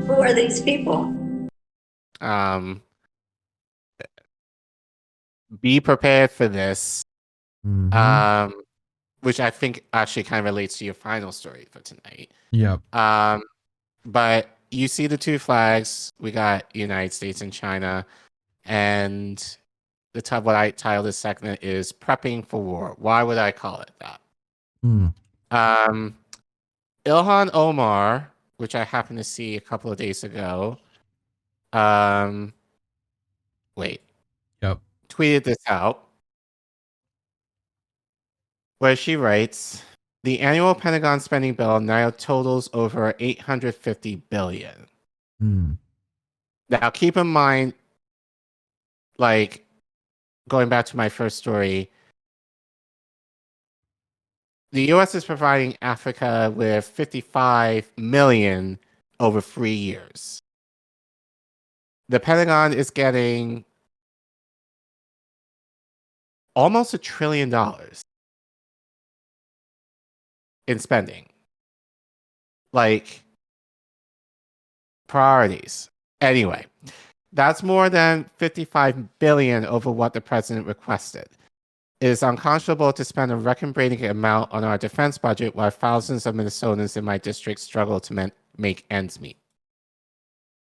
Who are these people? Um, be prepared for this. Mm-hmm. Um, which I think actually kind of relates to your final story for tonight. Yep. Um, but you see the two flags. We got United States and China, and what I titled this segment is "Prepping for War." Why would I call it that? Mm. Um, Ilhan Omar, which I happened to see a couple of days ago, um, wait, Yep. tweeted this out where she writes, "The annual Pentagon spending bill now totals over 850 billion." Mm. Now, keep in mind, like going back to my first story, the U.S. is providing Africa with 55 million over 3 years. The Pentagon is getting almost $1 trillion in spending. Like priorities. Anyway, that's more than 55 billion over what the president requested. It is unconscionable to spend a record-breaking amount on our defense budget while thousands of Minnesotans in my district struggle to make ends meet.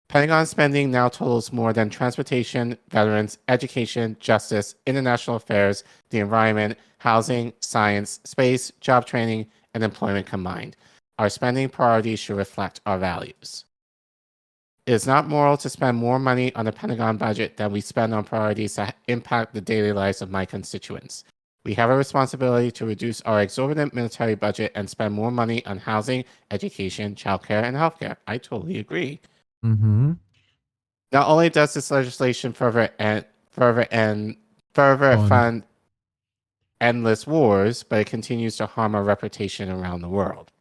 Pentagon spending now totals more than transportation, veterans, education, justice, international affairs, the environment, housing, science, space, job training, and employment combined. Our spending priorities should reflect our values. It is not moral to spend more money on the Pentagon budget than we spend on priorities that impact the daily lives of my constituents. We have a responsibility to reduce our exorbitant military budget and spend more money on housing, education, childcare, and healthcare. I totally agree. Mm-hmm. Not only does this legislation further fund endless wars, but it continues to harm our reputation around the world.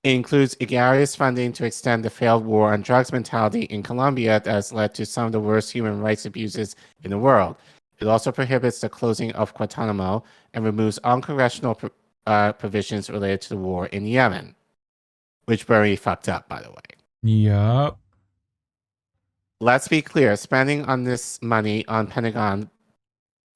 It includes egregious funding to extend the failed war on drugs mentality in Colombia that has led to some of the worst human rights abuses in the world. It also prohibits the closing of Guantanamo and removes uncongressional provisions related to the war in Yemen, which very fucked up, by the way. Yep. Let's be clear, spending on this money on Pentagon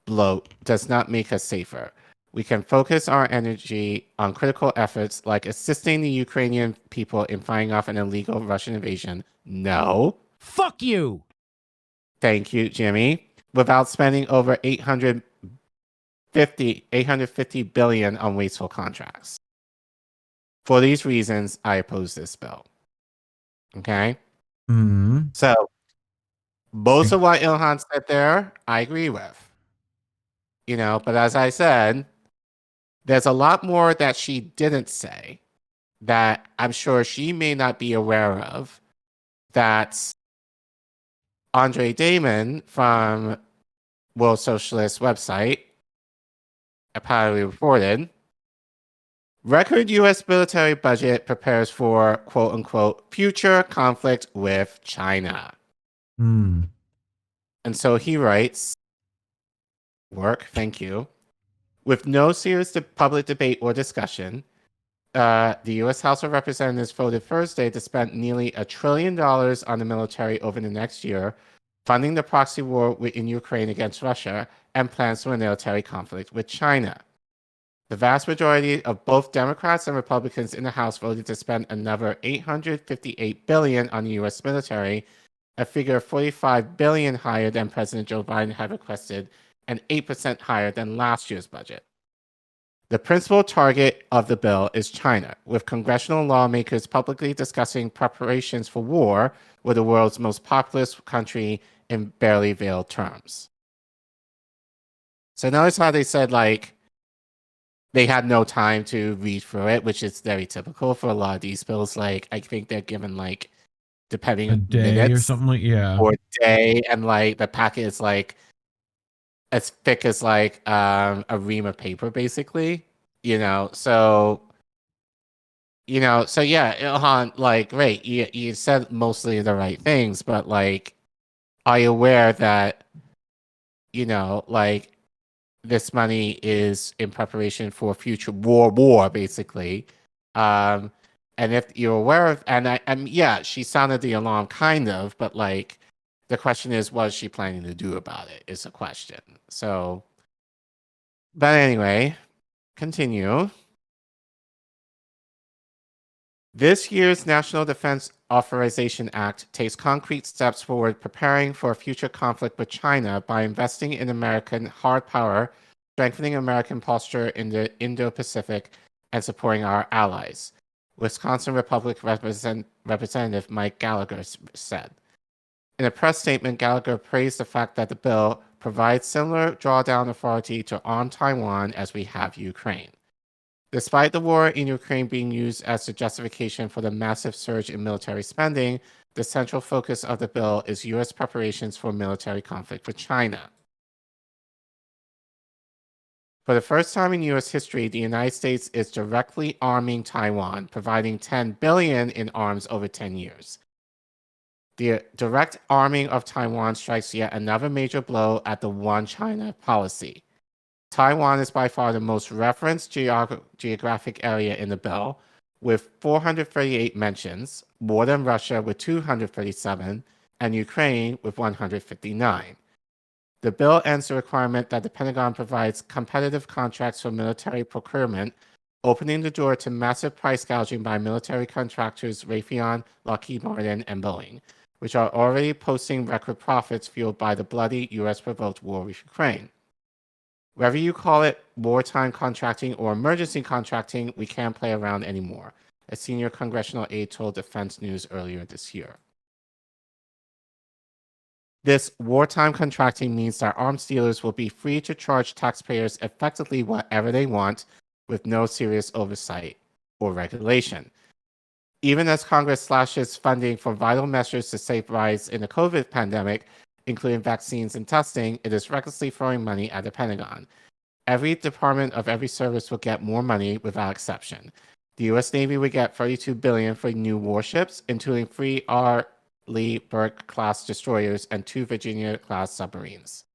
bloat does not make us safer. We can focus our energy on critical efforts like assisting the Ukrainian people in fighting off an illegal Russian invasion. No. Fuck you. Thank you, Jimmy. Without spending over 850 billion on wasteful contracts. For these reasons, I oppose this bill. Okay? Mm-hmm. So, most of what Ilhan said there, I agree with. You know, but as I said, there's a lot more that she didn't say that I'm sure she may not be aware of that Andre Damon from World Socialist website apparently reported. Record U.S. military budget prepares for quote unquote future conflict with China. Mm. And so he writes, thank you. With no serious public debate or discussion, the U.S. House of Representatives voted Thursday to spend nearly $1 trillion on the military over the next year, funding the proxy war in Ukraine against Russia and plans for a military conflict with China. The vast majority of both Democrats and Republicans in the House voted to spend another $858 billion on the U.S. military, a figure 45 billion higher than President Joe Biden had requested and 8% higher than last year's budget. The principal target of the bill is China, with congressional lawmakers publicly discussing preparations for war with the world's most populous country in barely veiled terms. So notice how they said, like, they had no time to read through it, which is very typical for a lot of these bills. Like, I think they're given, like, depending A on day minutes or something like, yeah. or day, and, like, the packet is, like, as thick as, like, a ream of paper, basically. You know, so yeah, Ilhan, like, great, you said mostly the right things, but, like, are you aware that, like, this money is in preparation for future war, basically. And if you're aware of, and yeah, she sounded the alarm kind of, but like, the question is, what is she planning to do about it? Is the question. So, but anyway, continue. This year's National Defense Authorization Act takes concrete steps forward preparing for a future conflict with China by investing in American hard power, strengthening American posture in the Indo-Pacific, and supporting our allies, Wisconsin Republican Representative Mike Gallagher said. In a press statement, Gallagher praised the fact that the bill provides similar drawdown authority to arm Taiwan as we have Ukraine. Despite the war in Ukraine being used as the justification for the massive surge in military spending, the central focus of the bill is U.S. preparations for military conflict with China. For the first time in U.S. history, the United States is directly arming Taiwan, providing $10 billion in arms over 10 years. The direct arming of Taiwan strikes yet another major blow at the One China policy. Taiwan is by far the most referenced geographic area in the bill, with 438 mentions, more than Russia with 237, and Ukraine with 159. The bill ends the requirement that the Pentagon provides competitive contracts for military procurement, opening the door to massive price gouging by military contractors Raytheon, Lockheed Martin, and Boeing, which are already posting record profits fueled by the bloody U.S.-provoked war with Ukraine. Whether you call it wartime contracting or emergency contracting, we can't play around anymore, a senior congressional aide told Defense News earlier this year. This wartime contracting means that arms dealers will be free to charge taxpayers effectively whatever they want with no serious oversight or regulation. Even as Congress slashes funding for vital measures to save lives in the COVID pandemic, including vaccines and testing, it is recklessly throwing money at the Pentagon. Every department of every service will get more money without exception. The U.S. Navy would get $32 billion for new warships, including 3 R. Lee Burke-class destroyers and 2 Virginia-class submarines.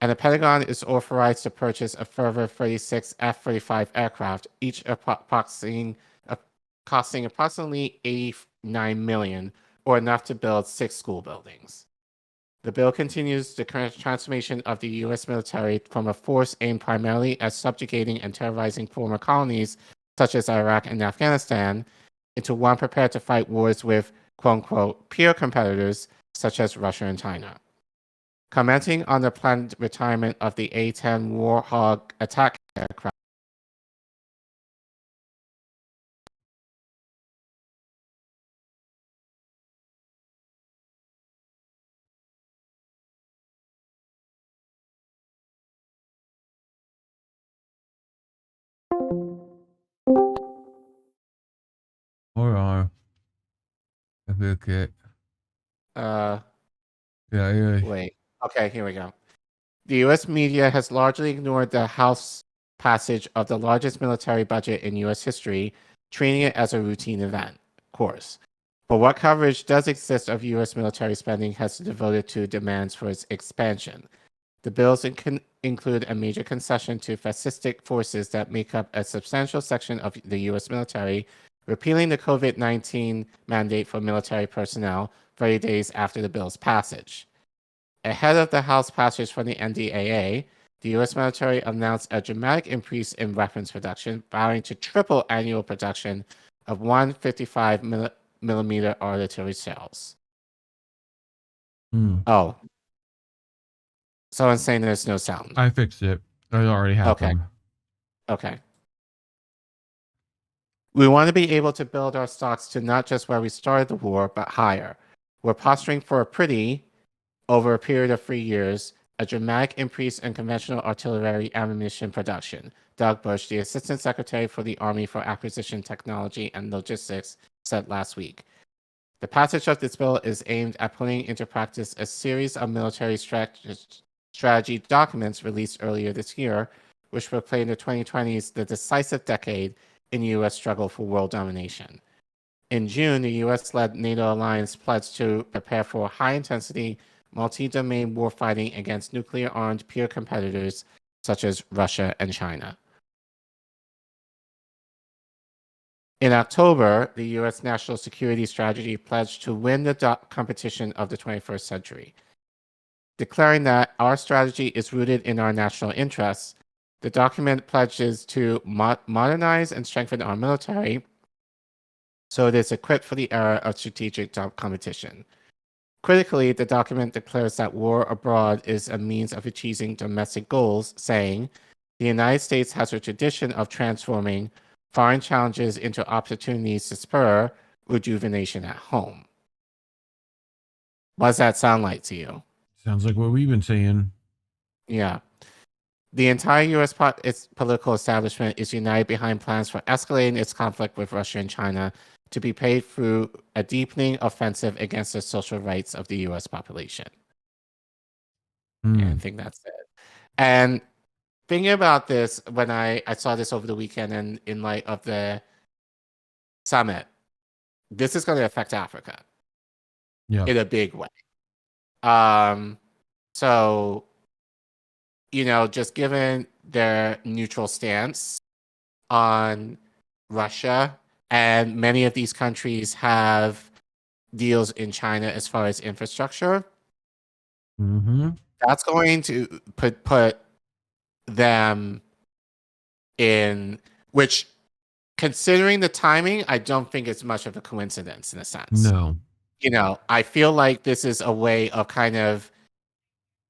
And the Pentagon is authorized to purchase a further 36 F-35 aircraft, each costing approximately $89 million, or enough to build 6 school buildings. The bill continues the current transformation of the U.S. military from a force aimed primarily at subjugating and terrorizing former colonies, such as Iraq and Afghanistan, into one prepared to fight wars with, quote-unquote, peer competitors, such as Russia and China. Commenting on the planned retirement of the A-10 Warhawk attack aircraft, Hold on. If we get. Yeah. wait. Okay, here we go. The U.S. media has largely ignored the House passage of the largest military budget in U.S. history, treating it as a routine event, of course. But what coverage does exist of U.S. military spending has been devoted to demands for its expansion. The bills include a major concession to fascistic forces that make up a substantial section of the U.S. military, repealing the COVID-19 mandate for military personnel 30 days after the bill's passage. Ahead of the House passage from the NDAA, the U.S. military announced a dramatic increase in weapons production, vowing to triple annual production of 155mm artillery shells. Oh. Someone's saying there's no sound. I fixed it. It already happened. Okay. We want to be able to build our stocks to not just where we started the war, but higher. We're posturing for a pretty, over a period of 3 years, a dramatic increase in conventional artillery ammunition production, Doug Bush, the Assistant Secretary for the Army for Acquisition Technology and Logistics, said last week. The passage of this bill is aimed at putting into practice a series of military strategy documents released earlier this year, which proclaimed the 2020s the decisive decade in the U.S. struggle for world domination. In June, the U.S.-led NATO alliance pledged to prepare for high-intensity multi-domain warfighting against nuclear-armed peer competitors such as Russia and China. In October, the U.S. National Security Strategy pledged to win the competition of the 21st century. Declaring that our strategy is rooted in our national interests, the document pledges to modernize and strengthen our military so it is equipped for the era of strategic competition. Critically, the document declares that war abroad is a means of achieving domestic goals, saying, the United States has a tradition of transforming foreign challenges into opportunities to spur rejuvenation at home. What does that sound like to you? Sounds like what we've been saying. Yeah. The entire U.S. its political establishment is united behind plans for escalating its conflict with Russia and China to be paid through a deepening offensive against the social rights of the U.S. population. Yeah, I think that's it. And thinking about this, when I saw this over the weekend and in light of the summit, this is going to affect Africa in a big way. So, just given their neutral stance on Russia, and many of these countries have deals in China as far as infrastructure, that's going to put them in, which, considering the timing, I don't think it's much of a coincidence in a sense. No. I feel like this is a way of kind of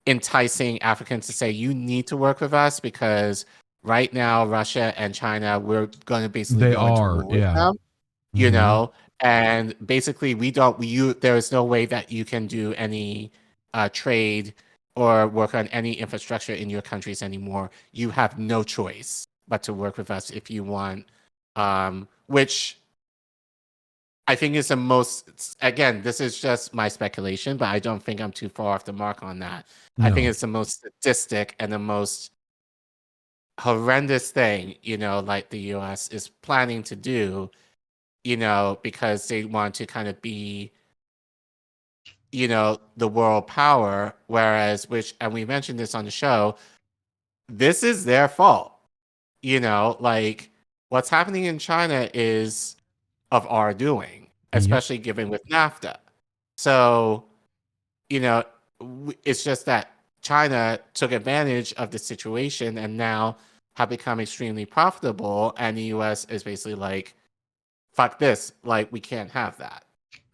enticing Africans to say, you need to work with us because right now, Russia and China, we're going to basically go into war with them, and basically there is no way that you can do any trade or work on any infrastructure in your countries anymore. You have no choice but to work with us if you want, which I think is the most, again, this is just my speculation, but I don't think I'm too far off the mark on that. No. I think it's the most sadistic and the most horrendous thing, like the US is planning to do, because they want to kind of be, the world power, whereas, and we mentioned this on the show, this is their fault. Like what's happening in China is of our doing, especially given with NAFTA. So, it's just that China took advantage of the situation and now have become extremely profitable. And the US is basically like, fuck this, like we can't have that.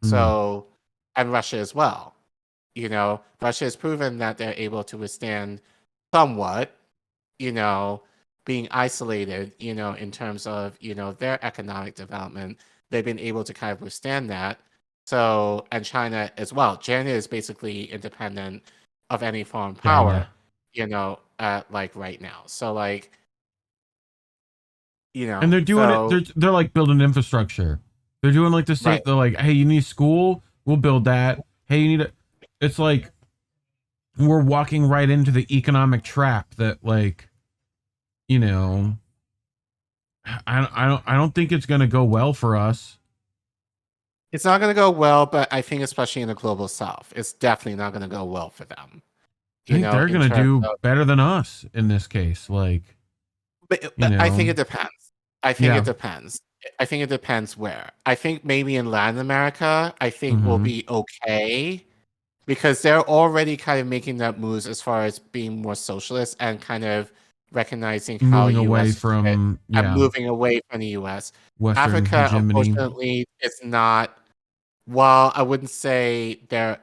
So, and Russia as well. Russia has proven that they're able to withstand somewhat, being isolated, in terms of, their economic development. They've been able to kind of withstand that. So, and China as well. China is basically independent of any foreign power, like right now. So, like, and they're doing it. They're like building infrastructure. They're doing like the same. Right. They're like, hey, you need school? We'll build that. Hey, you need a. It's like we're walking right into the economic trap that, like, I don't think it's going to go well for us. It's not going to go well, but I think especially in the global south, it's definitely not going to go well for them. I think they're going to do better than us in this case. Like, but I think it depends. I think it depends. I think it depends where. I think maybe in Latin America, I think we'll be okay because they're already kind of making that moves as far as being more socialist and kind of recognizing how moving away from moving away from the US. Western Africa, hegemony. Unfortunately, it's not. Well, I wouldn't say they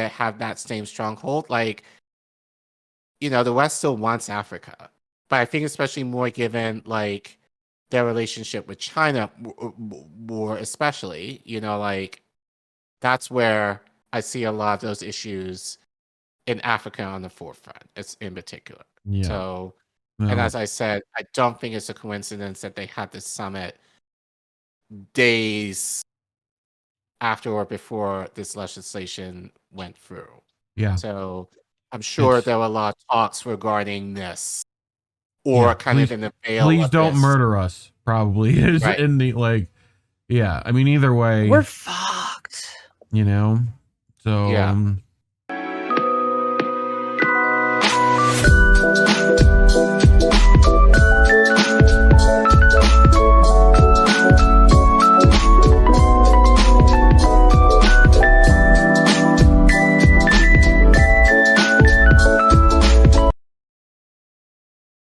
have that same stronghold. Like, the West still wants Africa, but I think especially more given like their relationship with China, more especially, like that's where I see a lot of those issues in Africa on the forefront. It's in particular. Yeah. So. And as I said, I don't think it's a coincidence that they had this summit days after or before this legislation went through. Yeah. So I'm sure there were a lot of talks regarding this, or kind of in the veil. Please don't murder us. Probably is in the I mean, either way, we're fucked. So